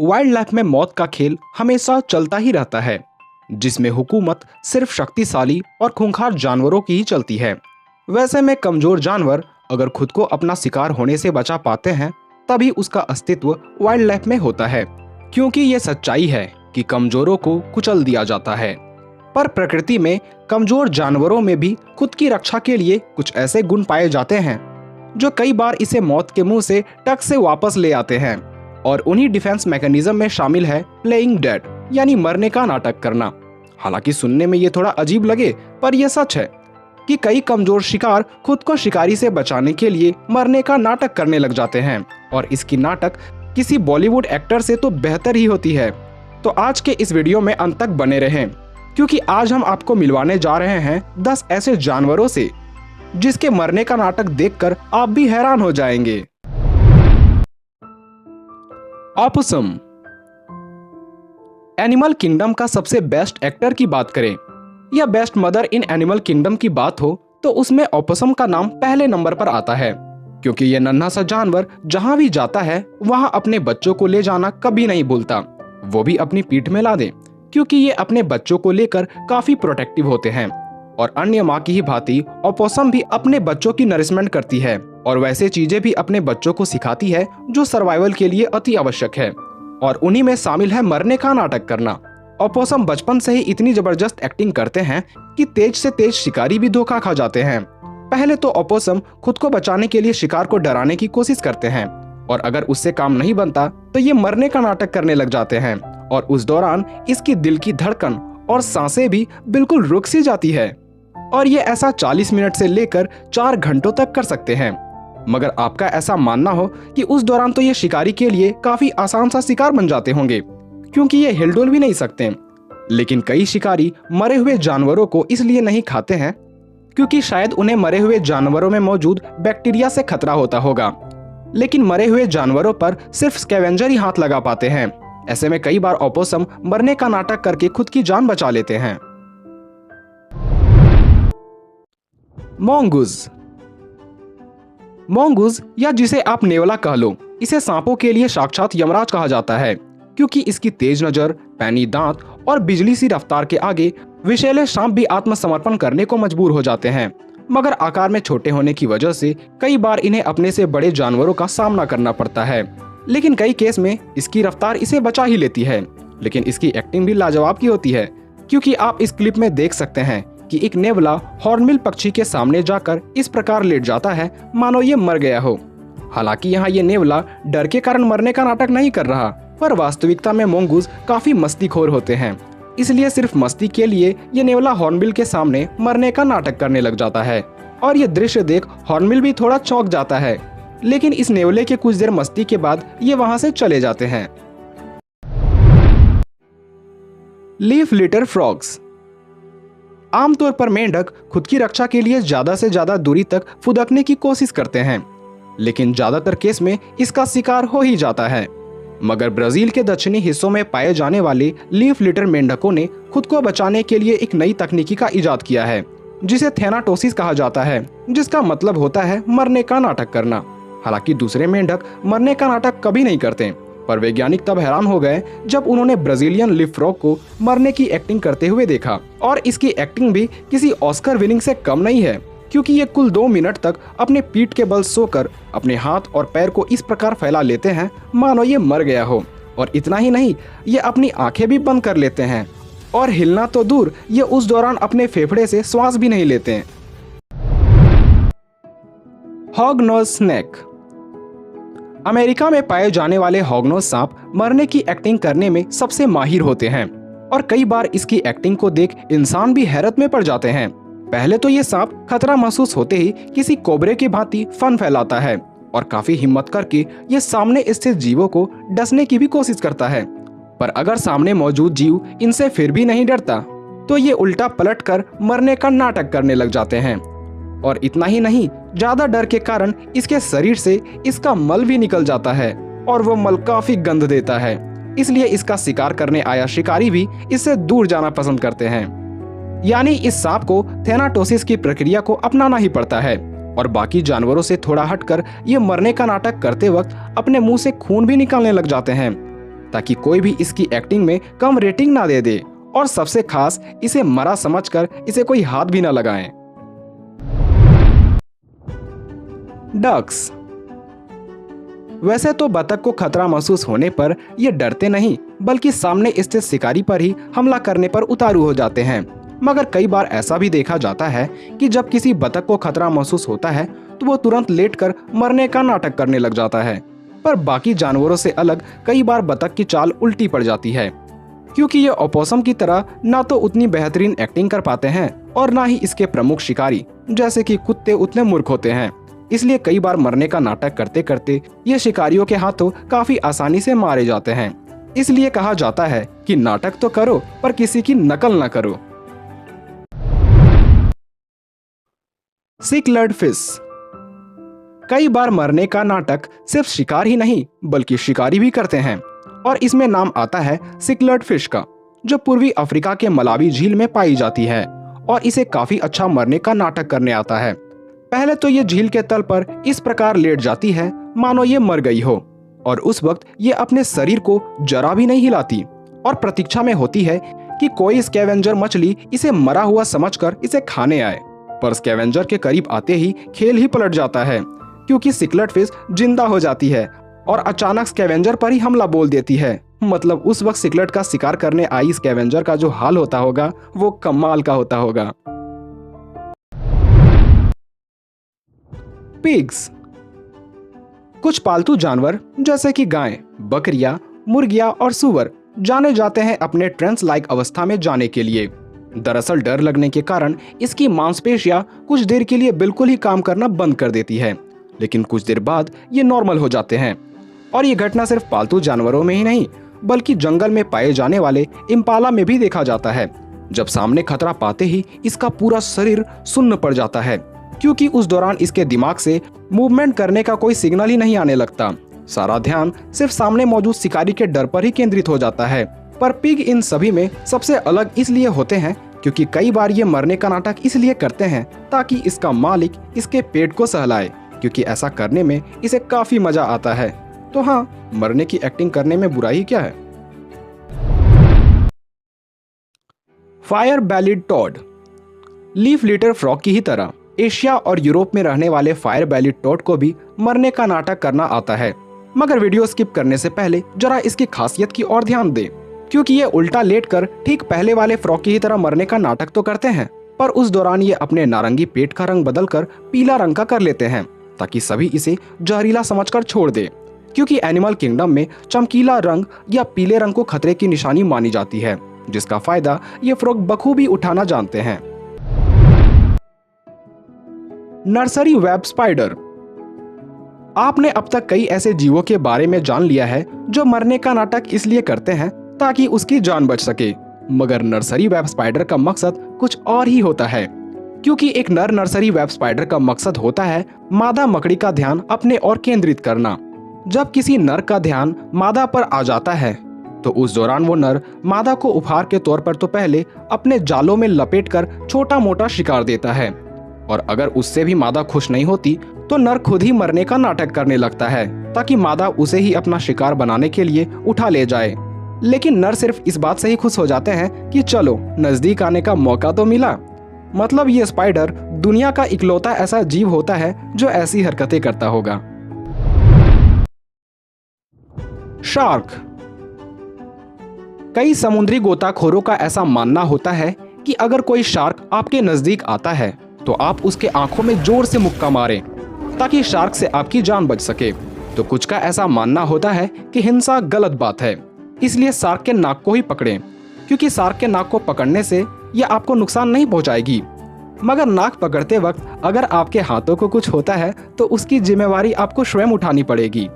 Wild life में मौत का खेल हमेशा चलता ही रहता है, जिसमें हुकूमत सिर्फ शक्तिशाली और खूंखार जानवरों की ही चलती है। वैसे में कमजोर जानवर अगर खुद को अपना शिकार होने से बचा पाते हैं, तभी उसका अस्तित्व वाइल्ड लाइफ में होता है, क्योंकि ये सच्चाई है कि कमजोरों को कुचल दिया जाता है। पर प्रकृति में कमजोर जानवरों में भी खुद की रक्षा के लिए कुछ ऐसे गुण पाए जाते हैं जो कई बार इसे मौत के मुंह से टक से वापस ले आते हैं। और उन्हीं डिफेंस मैकेनिज्म में शामिल है प्लेइंग डेड, यानी मरने का नाटक करना। हालांकि सुनने में ये थोड़ा अजीब लगे, पर यह सच है कि कई कमजोर शिकार खुद को शिकारी से बचाने के लिए मरने का नाटक करने लग जाते हैं, और इसकी नाटक किसी बॉलीवुड एक्टर से तो बेहतर ही होती है। तो आज के इस वीडियो में अंत तक बने रहें, क्योंकि आज हम आपको मिलवाने जा रहे हैं 10 ऐसे जानवरों से जिसके मरने का नाटक देखकर आप भी हैरान हो जाएंगे। ऑपोसम। एनिमल किंगडम का सबसे बेस्ट एक्टर की बात करें या best mother in animal kingdom की बात हो तो उसमें ऑपोसम का नाम पहले नंबर पर आता है, क्योंकि यह नन्हा सा जानवर जहां भी जाता है वहां अपने बच्चों को ले जाना कभी नहीं भूलता, वो भी अपनी पीठ में ला दे, क्योंकि ये अपने बच्चों को लेकर काफी प्रोटेक्टिव होते हैं। और अन्य माँ की ही भांति ऑपोसम भी अपने बच्चों की नरिशमेंट करती है और वैसे चीजें भी अपने बच्चों को सिखाती है जो सर्वाइवल के लिए अति आवश्यक है, और उन्हीं में शामिल है मरने का नाटक करना। ऑपोसम बचपन से ही इतनी जबरदस्त एक्टिंग करते हैं कि तेज से तेज शिकारी भी धोखा खा जाते हैं। पहले तो ऑपोसम खुद को बचाने के लिए शिकार को डराने की कोशिश करते हैं, और अगर उससे काम नहीं बनता तो ये मरने का नाटक करने लग जाते हैं, और उस दौरान इसकी दिल की धड़कन और सांसें भी बिल्कुल रुक सी जाती है। और ये ऐसा 40 मिनट से लेकर 4 घंटों तक कर सकते हैं। मगर आपका ऐसा मानना हो कि उस दौरान तो ये शिकारी के लिए काफी आसान सा शिकार बन जाते होंगे, क्योंकि ये हिलडुल भी नहीं सकते। लेकिन कई शिकारी मरे हुए जानवरों को इसलिए नहीं खाते हैं क्योंकि शायद उन्हें मरे हुए जानवरों में मौजूद बैक्टीरिया से खतरा होता होगा। लेकिन मरे हुए जानवरों पर सिर्फ स्कैवेंजर ही हाथ लगा पाते हैं। ऐसे में कई बार ऑपोसम मरने का नाटक करके खुद की जान बचा लेते हैं। मोंगूज। मोंगूज, या जिसे आप नेवला कह लो, इसे सांपों के लिए साक्षात यमराज कहा जाता है, क्योंकि इसकी तेज नजर, पैनी दांत और बिजली सी रफ्तार के आगे विषैले सांप भी आत्मसमर्पण करने को मजबूर हो जाते हैं। मगर आकार में छोटे होने की वजह से कई बार इन्हें अपने से बड़े जानवरों का सामना करना पड़ता है। लेकिन कई केस में इसकी रफ्तार इसे बचा ही लेती है। लेकिन इसकी एक्टिंग भी लाजवाब की होती है, क्योंकि आप इस क्लिप में देख सकते हैं कि एक नेवला हॉर्नबिल पक्षी के सामने जाकर इस प्रकार लेट जाता है मानो ये मर गया हो। हालांकि यहाँ ये नेवला डर के कारण मरने का नाटक नहीं कर रहा, पर वास्तविकता में मोंगूज काफी मस्तीखोर होते हैं, इसलिए सिर्फ मस्ती के लिए ये नेवला हॉर्नबिल के सामने मरने का नाटक करने लग जाता है। और ये दृश्य देख हॉर्नबिल भी थोड़ा चौंक जाता है, लेकिन इस नेवले के कुछ देर मस्ती के बाद ये वहां से चले जाते हैं। Leaf litre frogs. आमतौर पर मेंढक खुद की रक्षा के लिए ज्यादा से ज्यादा दूरी तक फुदकने की कोशिश करते हैं, लेकिन ज्यादातर केस में इसका शिकार हो ही जाता है। मगर ब्राजील के दक्षिणी हिस्सों में पाए जाने वाले लीफ लिटर मेंढकों ने खुद को बचाने के लिए एक नई तकनीकी का इजाद किया है, जिसे थैनाटोसिस कहा जाता है, जिसका मतलब होता है मरने का नाटक करना। हालांकि दूसरे मेंढक मरने का नाटक कभी नहीं करते, पर वैज्ञानिक तब हैरान हो गए जब उन्होंने ब्राजीलियन लीफ फ्रॉग को मरने की एक्टिंग करते हुए देखा। और इसकी एक्टिंग भी किसी ऑस्कर विनिंग से कम नहीं है, क्योंकि ये कुल 2 मिनट तक अपने पीठ के बल सोकर अपने हाथ और पैर को इस प्रकार फैला लेते हैं मानो ये मर गया हो। और इतना ही नहीं, ये अपनी आंखें भी बंद कर लेते हैं, और हिलना तो दूर, ये उस दौरान अपने फेफड़े से श्वास भी नहीं लेते हैं। Hog knows snake. अमेरिका में पाए जाने वाले हॉगनोज सांप मरने की एक्टिंग करने में सबसे माहिर होते हैं, और कई बार इसकी एक्टिंग को देख इंसान भी हैरत में पड़ जाते हैं। पहले तो ये सांप खतरा महसूस होते ही किसी कोबरे की भांति फन फैलाता है, और काफी हिम्मत करके ये सामने स्थित जीवों को डसने की भी कोशिश करता है। पर अगर सामने मौजूद जीव इनसे फिर भी नहीं डरता तो ये उल्टा पलट कर मरने का नाटक करने लग जाते हैं। और इतना ही नहीं, ज्यादा डर के कारण इसके शरीर से इसका मल भी निकल जाता है, और वो मल काफी गंध देता है, इसलिए इसका शिकार करने आया शिकारी भी इससे दूर जाना पसंद करते हैं। यानी इस सांप को थैनाटोसिस की प्रक्रिया को अपनाना ही पड़ता है, और बाकी जानवरों से थोड़ा हटकर ये मरने का नाटक करते वक्त अपने मुंह से खून भी निकालने लग जाते हैं। ताकि कोई भी इसकी एक्टिंग में कम रेटिंग ना दे दे, और सबसे खास इसे मरा समझकर इसे कोई हाथ भी ना लगाए। डक्स। वैसे तो बतख को खतरा महसूस होने पर ये डरते नहीं, बल्कि सामने स्थित शिकारी पर ही हमला करने पर उतारू हो जाते हैं। मगर कई बार ऐसा भी देखा जाता है कि जब किसी बतख को खतरा महसूस होता है तो वो तुरंत लेटकर मरने का नाटक करने लग जाता है। पर बाकी जानवरों से अलग कई बार बतख की चाल उल्टी पड़ जाती है, क्योंकि ये ओपोसम की तरह ना तो उतनी बेहतरीन एक्टिंग कर पाते हैं और ना ही इसके प्रमुख शिकारी जैसे कि कुत्ते उतने मूर्ख होते हैं। इसलिए कई बार मरने का नाटक करते करते ये शिकारियों के हाथों काफी आसानी से मारे जाते हैं। इसलिए कहा जाता है कि नाटक तो करो पर किसी की नकल न करो। सिक-लेग्ड फिश। कई बार मरने का नाटक सिर्फ शिकार ही नहीं बल्कि शिकारी भी करते हैं, और इसमें नाम आता है सिक-लेग्ड फिश का, जो पूर्वी अफ्रीका के मलावी झील में पाई जाती है और इसे काफी अच्छा मरने का नाटक करने आता है। पहले तो ये झील के तल पर इस प्रकार लेट जाती है मानो ये मर गई हो, और उस वक्त ये अपने शरीर को जरा भी नहीं हिलाती और प्रतीक्षा में होती है कि कोई स्कैवेंजर मछली इसे मरा हुआ समझकर इसे खाने आए। पर स्कैवेंजर के करीब आते ही खेल ही पलट जाता है, क्योंकि सिक-लेग्ड फिश जिंदा हो जाती है और अचानक स्कैवेंजर पर ही हमला बोल देती है। मतलब उस वक्त सिक-लेग्ड का शिकार करने आई स्कैवेंजर का जो हाल होता होगा वो कमाल का होता होगा। पिग्स। कुछ पालतू जानवर जैसे कि गाय, बकरियां, मुर्गियां और सूअर जाने जाते हैं अपने ट्रेंस लाइक अवस्था में जाने के लिए। दरअसल डर लगने के कारण इसकी मांसपेशियां कुछ देर के लिए बिल्कुल ही काम करना बंद कर देती है, लेकिन कुछ देर बाद ये नॉर्मल हो जाते हैं। और ये घटना सिर्फ पालतू जानवरों में ही नहीं बल्कि जंगल में पाए जाने वाले इम्पाला में भी देखा जाता है। जब सामने खतरा पाते ही इसका पूरा शरीर सुन्न पड़ जाता है, क्योंकि उस दौरान इसके दिमाग से मूवमेंट करने का कोई सिग्नल ही नहीं आने लगता। सारा ध्यान सिर्फ सामने मौजूद शिकारी के डर पर ही केंद्रित हो जाता है। पर पिग इन सभी में सबसे अलग इसलिए होते हैं क्योंकि कई बार ये मरने का नाटक इसलिए करते हैं ताकि इसका मालिक इसके पेट को सहलाए, क्योंकि ऐसा करने में इसे काफी मजा आता है। तो हाँ, मरने की एक्टिंग करने में बुराई क्या है। Fire bellied toad. Leaf litter frog की ही तरह एशिया और यूरोप में रहने वाले फायर बेलिड टॉड को भी मरने का नाटक करना आता है। मगर वीडियो स्किप करने से पहले जरा इसकी खासियत की ओर ध्यान दें, क्योंकि ये उल्टा लेटकर ठीक पहले वाले फ्रॉग की ही तरह मरने का नाटक तो करते हैं, पर उस दौरान ये अपने नारंगी पेट का रंग बदलकर पीला रंग का कर लेते हैं ताकि सभी इसे जहरीला समझकर छोड़ दे, क्योंकि एनिमल किंगडम में चमकीला रंग या पीले रंग को खतरे की निशानी मानी जाती है, जिसका फायदा ये फ्रॉग बखूबी उठाना जानते हैं। Nursery web spider. आपने अब तक कई ऐसे जीवों के बारे में जान लिया है जो मरने का नाटक इसलिए करते हैं ताकि उसकी जान बच सके, मगर नर्सरी वेब स्पाइडर का मकसद कुछ और ही होता है, क्योंकि एक नर नर्सरी वेब स्पाइडर का मकसद होता है मादा मकड़ी का ध्यान अपने ओर केंद्रित करना। जब किसी नर का ध्यान मादा पर आ जाता है तो उस दौरान वो नर मादा को उपहार के तौर पर तो पहले अपने जालों में लपेटकर छोटा मोटा शिकार देता है, और अगर उससे भी मादा खुश नहीं होती तो नर खुद ही मरने का नाटक करने लगता है ताकि मादा उसे ही अपना शिकार बनाने के लिए उठा ले जाए। लेकिन नर सिर्फ इस बात से ही खुश हो जाते हैं कि चलो नजदीक आने का मौका तो मिला। मतलब ये स्पाइडर दुनिया का इकलौता ऐसा जीव होता है जो ऐसी हरकतें करता होगा। शार्क। कई समुद्री गोताखोरों का ऐसा मानना होता है कि अगर कोई शार्क आपके नजदीक आता है तो आप उसके आंखों में जोर से मुक्का मारें ताकि शार्क से आपकी जान बच सके। तो कुछ का ऐसा मानना होता है कि हिंसा गलत बात है, इसलिए शार्क के नाक को ही पकड़ें, क्योंकि शार्क के नाक को पकड़ने से यह आपको नुकसान नहीं पहुंचाएगी। मगर नाक पकड़ते वक्त अगर आपके हाथों को कुछ होता है तो उसकी जिम्मेवारी आपको स्वयं उठानी पड़ेगी।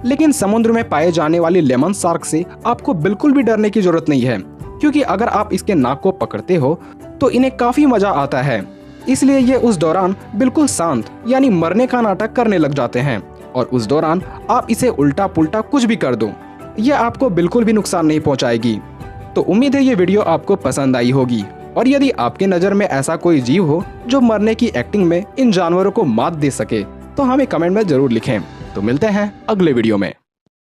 लेकिन समुद्र में पाए जाने वाली लेमन शार्क से आपको बिल्कुल भी डरने की जरूरत नहीं है, क्योंकि अगर आप इसके नाक को पकड़ते हो तो इन्हें काफी मजा आता है। इसलिए ये उस दौरान बिल्कुल शांत यानी मरने का नाटक करने लग जाते हैं, और उस दौरान आप इसे उल्टा पुल्टा कुछ भी कर दो, ये आपको बिल्कुल भी नुकसान नहीं पहुंचाएगी। तो उम्मीद है ये वीडियो आपको पसंद आई होगी, और यदि आपके नज़र में ऐसा कोई जीव हो जो मरने की एक्टिंग में इन जानवरों को मात दे सके तो हमें कमेंट में जरूर लिखें। तो मिलते हैं अगले वीडियो में।